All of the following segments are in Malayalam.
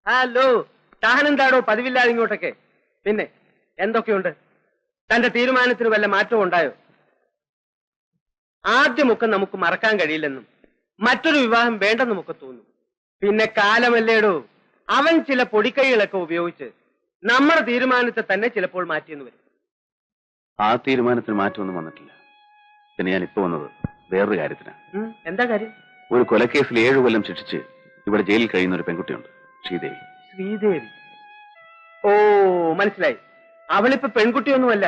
ഹലോ, താനെന്താടോ പതിവില്ലാതെ ഇങ്ങോട്ടൊക്കെ? പിന്നെ എന്തൊക്കെയുണ്ട്? തന്റെ തീരുമാനത്തിന് വല്ല മാറ്റവും ഉണ്ടായോ? ആദ്യമൊക്കെ നമുക്ക് മറക്കാൻ കഴിയില്ലെന്നും മറ്റൊരു വിവാഹം വേണ്ടെന്നുമൊക്കെ തോന്നും. പിന്നെ കാലമല്ലേടോ, അവൻ ചില പൊടിക്കൈകളൊക്കെ ഉപയോഗിച്ച് നമ്മുടെ തീരുമാനത്തെ തന്നെ ചിലപ്പോൾ മാറ്റിയെന്ന് വരും. ആ തീരുമാനത്തിന് മാറ്റമൊന്നും വന്നിട്ടില്ല. പിന്നെ ഞാൻ ഇപ്പൊ വന്നത് വേറൊരു കാര്യത്തിനാണ്. എന്താ കാര്യം? ഒരു കൊലക്കേസിൽ 7 കൊല്ലം ശിക്ഷിച്ച് ഇവിടെ ജയിലിൽ കഴിയുന്ന ഒരു പെൺകുട്ടിയുണ്ട്, ശ്രീദേവി. ശ്രീദേവി? ഓ, മനസ്സിലായി. അവളിപ്പോ പെൺകുട്ടിയൊന്നുമല്ല,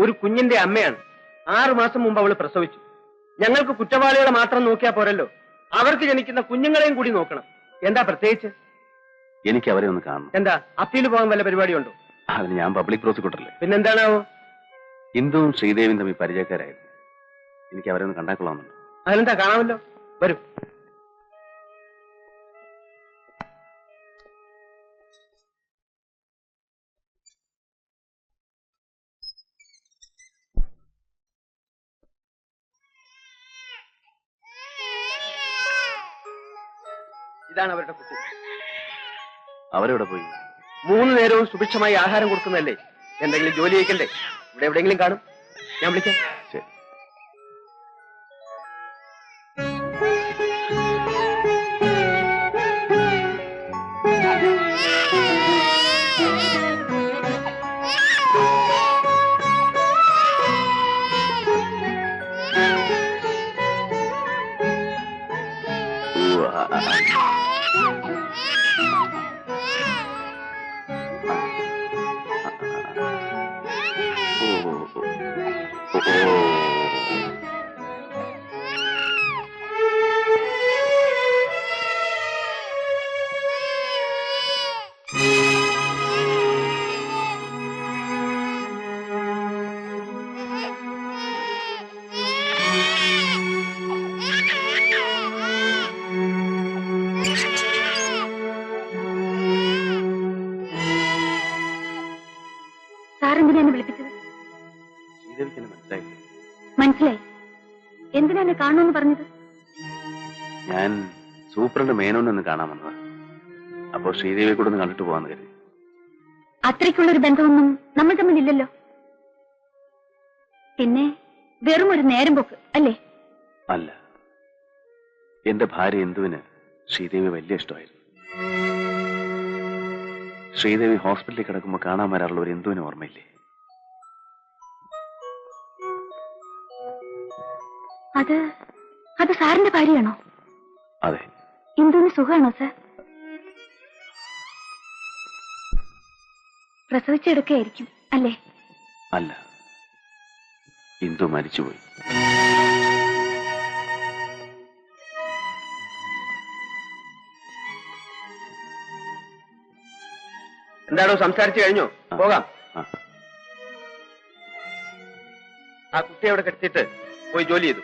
ഒരു കുഞ്ഞിന്റെ അമ്മയാണ്. 6 മാസം മുമ്പ് അവള് പ്രസവിച്ചു. ഞങ്ങൾക്ക് കുറ്റവാളികളെ മാത്രം നോക്കിയാൽ പോരല്ലോ, അവർക്ക് ജനിക്കുന്ന കുഞ്ഞുങ്ങളെയും കൂടി നോക്കണം. എന്താ പ്രത്യേകിച്ച്? എനിക്ക് അവരെ ഒന്ന് കാണണം. എന്താ, അപ്പീൽ പോകാൻ വല്ല പരിപാടിയുണ്ടോ? അതിന് ഞാൻ പബ്ലിക് പ്രോസിക്യൂട്ടറല്ലേ. പിന്നെന്താണാവോ? ഇന്ദുവും ശ്രീദേവിയും തമ്മിൽ പരിചയക്കാരായിരുന്നു. എനിക്ക് അവരെ ഒന്ന് കണ്ടാക്കൊള്ളാമെന്നുണ്ട്. അതിനെന്താ, കാണാമല്ലോ. വരും. ഇതാണ് അവരുടെ കുട്ടി. അവരെവിടെ പോയി? 3 നേരവും സുഭിക്ഷമായി ആഹാരം കൊടുക്കുന്നതല്ലേ. എന്തെങ്കിലും ജോലി ചെയ്യിക്കണ്ടേ? ഇവിടെ എവിടെയെങ്കിലും കാണും. ഞാൻ വിളിക്കാം. ശരി. മനസ്സിലായി. എന്തിനാണ് കാണുമെന്ന് പറഞ്ഞത്? ഞാൻ സൂപ്രണ്ട് മേനോനൊന്ന് കാണാൻ വന്നതാ. അപ്പോ ശ്രീദേവിയെ കൂടെ ഒന്ന് കണ്ടിട്ട് പോവാന്ന് കരുതി. അത്രയ്ക്കുള്ളൊരു ബന്ധമൊന്നും നമ്മൾ തമ്മിലില്ലല്ലോ. പിന്നെ വെറും ഒരു നേരം പോക്ക് അല്ലേ? അല്ല, എന്റെ ഭാര്യ ഇന്ദുവിന് ശ്രീദേവി വലിയ ഇഷ്ടമായിരുന്നു. ശ്രീദേവി ഹോസ്പിറ്റലിൽ കിടക്കുമ്പോൾ കാണാൻ വരാറുള്ള ഒരു ഇന്ദുവിന് ഓർമ്മയില്ലേ? അത് സാറിന്റെ ഭാര്യയാണോ? അതെ. ഇന്ദുവിന് സുഖമാണോ സാർ? പ്രസവിച്ചെടുക്കുകയായിരിക്കും അല്ലേ? അല്ല, ഇന്ദു മരിച്ചുപോയി. എന്താണോ സംസാരിച്ചു കഴിഞ്ഞോ? പോകാം. ആ കുട്ടിയെ അവിടെ കെട്ടിട്ട് പോയി ജോലി ചെയ്തു.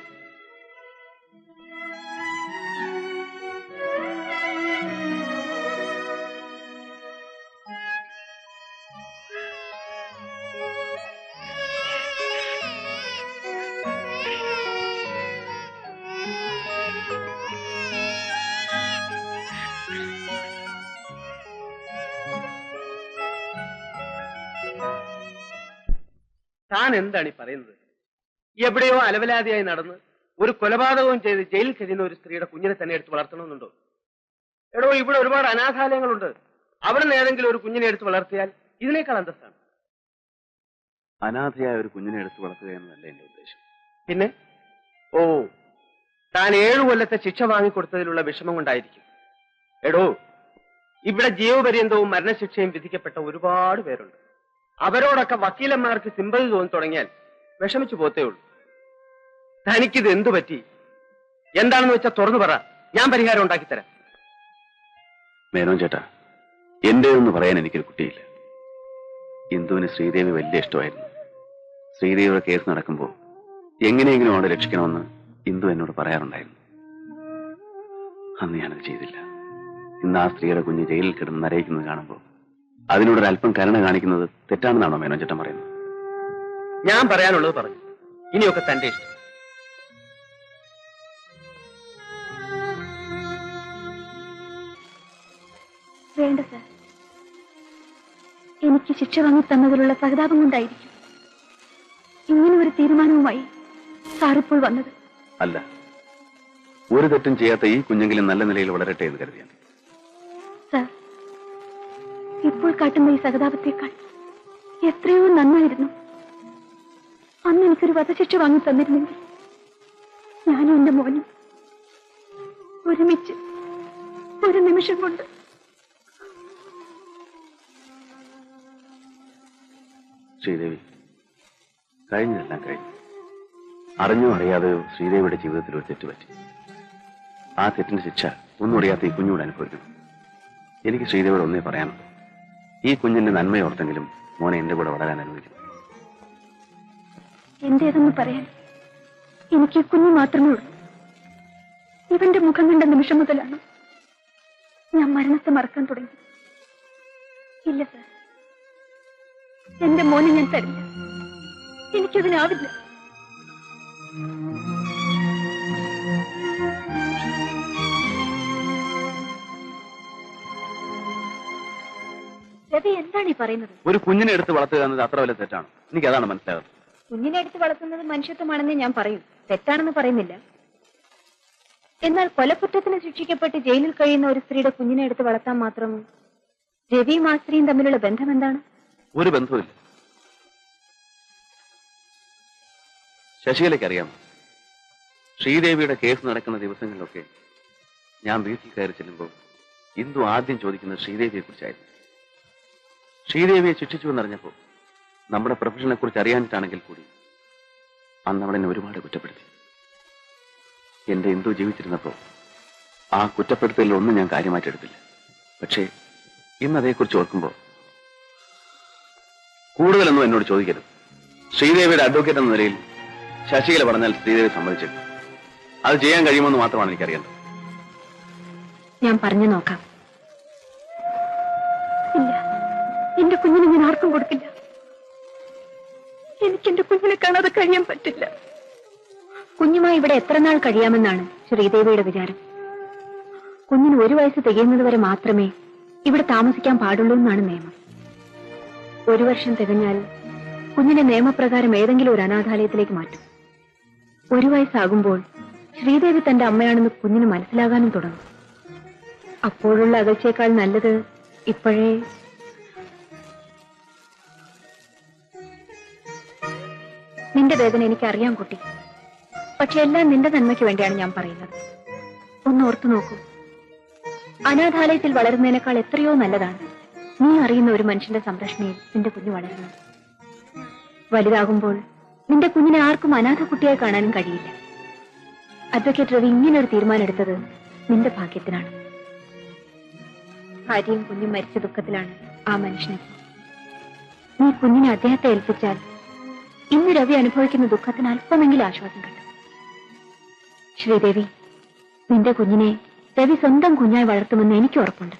താൻ എന്താണ് ഈ പറയുന്നത്? എവിടെയോ അലവലാതിയായി നടന്ന് ഒരു കൊലപാതകവും ചെയ്ത് ജയിലിൽ കഴിയുന്ന ഒരു സ്ത്രീയുടെ കുഞ്ഞിനെ തന്നെ എടുത്ത് വളർത്തണമെന്നുണ്ടോ? എടോ, ഇവിടെ ഒരുപാട് അനാഥാലയങ്ങളുണ്ട്. അവിടെ നിന്ന് ഏതെങ്കിലും ഒരു കുഞ്ഞിനെ എടുത്ത് വളർത്തിയാൽ ഇതിനേക്കാൾ അന്തസ്സാണ്. അനാഥയായ ഒരു കുഞ്ഞിനെ എടുത്ത് വളർത്തുക എന്നല്ല എന്റെ ഉദ്ദേശം. പിന്നെ? ഓ, താൻ 7 കൊല്ലത്തെ ശിക്ഷ വാങ്ങിക്കൊടുത്തതിലുള്ള വിഷമം കൊണ്ടായിരിക്കും. എടോ, ഇവിടെ ജീവപര്യന്തവും മരണശിക്ഷയും വിധിക്കപ്പെട്ട ഒരുപാട് പേരുണ്ട്. അവരോടൊക്കെ വക്കീലന്മാർക്ക് സിമ്പതി തോന്നി തുടങ്ങിയാൽ വിഷമിച്ചു പോത്തേ ഉള്ളൂ. തനിക്കിത് എന്തു പറ്റി? എന്താണെന്ന് വെച്ചാൽ തുറന്നു പറ, ഞാൻ പരിഹാരം ഉണ്ടാക്കിത്തരാം. മേനോൻ ചേട്ടാ, എന്റെ ഒന്ന് പറയാൻ എനിക്കൊരു കുട്ടിയില്ല. ഇന്ദുവിന് ശ്രീദേവി വലിയ ഇഷ്ടമായിരുന്നു. ശ്രീദേവിയുടെ കേസ് നടക്കുമ്പോൾ എങ്ങനെയെങ്കിലും അവളെ രക്ഷിക്കണമെന്ന് ഇന്ദു എന്നോട് പറയാറുണ്ടായിരുന്നു. അന്ന് ഞാനത് ചെയ്തില്ല. ഇന്ന് ആ സ്ത്രീയുടെ കുഞ്ഞ് ജയിലിൽ കിടന്ന് നരയിക്കുന്നത് കാണുമ്പോൾ അതിനോടൊരല്പം കരുണ കാണിക്കുന്നത് തെറ്റാണെന്നാണോ മേനോൻ ചേട്ടൻ പറയുന്നത്? ഞാൻ പറയാനുള്ളത് പറഞ്ഞു. ഇനിയൊക്കെ തന്റെ ഇഷ്ടം. വേണ്ട സർ. എനിക്ക് ശിക്ഷ വാങ്ങി തന്നതിലുള്ള സഹതാപം കൊണ്ടായിരിക്കും ഇങ്ങനെ ഒരു തീരുമാനവുമായി സാറിപ്പോൾ വന്നത്. അല്ല, ഒരു തെറ്റും ചെയ്യാത്ത ഈ കുഞ്ഞെങ്കിലും നല്ല നിലയിൽ വളരട്ടെ എന്ന് കരുതിയാണ്. സർ, ഇപ്പോൾ കാട്ടുന്ന ഈ സഹതാപത്തേക്കാൾ എത്രയോ നന്നായിരുന്നു അന്ന് എനിക്കൊരു വധശിക്ഷ വാങ്ങി തന്നിരുന്നെങ്കിൽ ഞാനും എന്റെ മോനും ഒരുമിച്ച് ഒരു നിമിഷം കൊണ്ട്. ശ്രീദേവി, കഴിഞ്ഞതെല്ലാം കഴിഞ്ഞു. അറിഞ്ഞോ അറിയാതെയോ ശ്രീദേവിയുടെ ജീവിതത്തിൽ ഒരു തെറ്റ് പറ്റി. ആ തെറ്റിന്റെ ശിക്ഷ ഒന്നും അറിയാത്ത ഈ കുഞ്ഞോട് അനുഭവിക്കണം. എനിക്ക് ശ്രീദേവിയോട് ഒന്നേ പറയാനുള്ളൂ. ഈ കുഞ്ഞിന്റെ നന്മയോർത്തെങ്കിലും മോനെ എന്റെ കൂടെ വളരാൻ അനുവദിക്കണം. എന്റേതെന്ന് പറയാൻ എനിക്ക് കുഞ്ഞു മാത്രമേ ഉള്ളൂ. ഇവന്റെ മുഖം കണ്ട നിമിഷം മുതലാണ് ഞാൻ മരണത്തെ മറക്കാൻ തുടങ്ങി. ഇല്ല സർ, എന്റെ മോനെ ഞാൻ തരില്ല. എനിക്കതിനാവില്ല. രവി, എന്താണ് ഈ പറയുന്നത്? ഒരു കുഞ്ഞിനെ എടുത്ത് വളർത്തുക എന്നത് അത്ര വലിയ തെറ്റാണ്. എനിക്ക് അതാണ് മനസ്സിലാകുന്നത്. കുഞ്ഞിനെ എടുത്ത് വളർത്തുന്നത് മനുഷ്യത്വമാണെന്ന് ഞാൻ പറയും, തെറ്റാണെന്ന് പറയുന്നില്ല. എന്നാൽ കൊലക്കുറ്റത്തിന് ശിക്ഷിക്കപ്പെട്ട് ജയിലിൽ കഴിയുന്ന ഒരു സ്ത്രീയുടെ കുഞ്ഞിനെ എടുത്ത് വളർത്താൻ മാത്രം രവിയും ആ സ്ത്രീയും തമ്മിലുള്ള ബന്ധം എന്താണ്? ഒരു ബന്ധവുമില്ല. ശശികലയ്ക്ക് അറിയാമോ, ശ്രീദേവിയുടെ കേസ് നടക്കുന്ന ദിവസങ്ങളിലൊക്കെ ഞാൻ വീട്ടിൽ കയറി ചെല്ലുമ്പോൾ ഇന്ദു ആദ്യം ചോദിക്കുന്നത് ശ്രീദേവിയെ കുറിച്ചായിരുന്നു. ശ്രീദേവിയെ ശിക്ഷിച്ചു എന്നറിഞ്ഞപ്പോൾ നമ്മുടെ പ്രൊഫഷനെ കുറിച്ച് അറിയാനിട്ടാണെങ്കിൽ കൂടി അന്ന് അവളെന്നെ ഒരുപാട് കുറ്റപ്പെടുത്തി. എന്റെ ഇന്ദു ജീവിച്ചിരുന്നപ്പോൾ ആ കുറ്റപ്പെടുത്തലിലൊന്നും ഞാൻ കാര്യമായിട്ടെടുത്തില്ല. പക്ഷേ ഇന്ന് അതേക്കുറിച്ച് ഓർക്കുമ്പോൾ കൂടുതലൊന്നും എന്നോട് ചോദിക്കരുത്. ശ്രീദേവിയുടെ അഡ്വക്കേറ്റ് എന്ന നിലയിൽ ശശികല പറഞ്ഞാൽ ശ്രീദേവി സമ്മതിച്ചിട്ട് അത് ചെയ്യാൻ കഴിയുമെന്ന് മാത്രമാണ് എനിക്കറിയേണ്ടത്. ഞാൻ പറഞ്ഞു നോക്കാം. ഇല്ല, എന്റെ കുഞ്ഞിനെ ഞാൻ ആർക്കും കൊടുക്കില്ല. എനിക്ക് എന്റെ കുഞ്ഞിനെ കാണാതെ കഴിയാൻ പറ്റില്ല. കുഞ്ഞുമായി ഇവിടെ എത്ര നാൾ കഴിയാമെന്നാണ് ശ്രീദേവിയുടെ വിചാരം? കുഞ്ഞിന് 1 വയസ്സ് തികയുന്നത് വരെ മാത്രമേ ഇവിടെ താമസിക്കാൻ പാടുള്ളൂ എന്നാണ് നിയമം. 1 വർഷം തികഞ്ഞാൽ കുഞ്ഞിനെ നിയമപ്രകാരം ഏതെങ്കിലും ഒരു അനാഥാലയത്തിലേക്ക് മാറ്റും. 1 വയസ്സാകുമ്പോൾ ശ്രീദേവി തന്റെ അമ്മയാണെന്ന് കുഞ്ഞിന് മനസ്സിലാകാനും തുടങ്ങും. അപ്പോഴുള്ള അകൽച്ചയേക്കാൾ നല്ലത് ഇപ്പോഴേ. നിന്റെ വേദന എനിക്കറിയാം കുട്ടി. പക്ഷെ എല്ലാം നിന്റെ നന്മയ്ക്ക് വേണ്ടിയാണ് ഞാൻ പറയുന്നത്. ഒന്ന് ഓർത്തു നോക്കൂ. അനാഥാലയത്തിൽ വളരുന്നതിനേക്കാൾ എത്രയോ നല്ലതാണ് നീ അറിയുന്ന ഒരു മനുഷ്യന്റെ സംരക്ഷണയിൽ നിന്റെ കുഞ്ഞ് വളരുന്നത്. വലുതാകുമ്പോൾ നിന്റെ കുഞ്ഞിനെ ആർക്കും അനാഥ കുട്ടിയായി കാണാനും കഴിയില്ല. അഡ്വക്കേറ്റ് രവി ഇങ്ങനൊരു തീരുമാനം എടുത്തത് നിന്റെ ഭാഗ്യത്തിനാണ്. ഭാര്യയും കുഞ്ഞും മരിച്ച ദുഃഖത്തിലാണ് ആ മനുഷ്യനെ. നീ കുഞ്ഞിനെ അദ്ദേഹത്തെ ഏൽപ്പിച്ചാൽ ഇന്ന് രവി അനുഭവിക്കുന്ന ദുഃഖത്തിന് അല്പമെങ്കിലും ആശ്വാസം കിട്ടും. ശ്രീദേവി, നിന്റെ കുഞ്ഞിനെ രവി സ്വന്തം കുഞ്ഞായി വളർത്തുമെന്ന് എനിക്ക് ഉറപ്പുണ്ട്.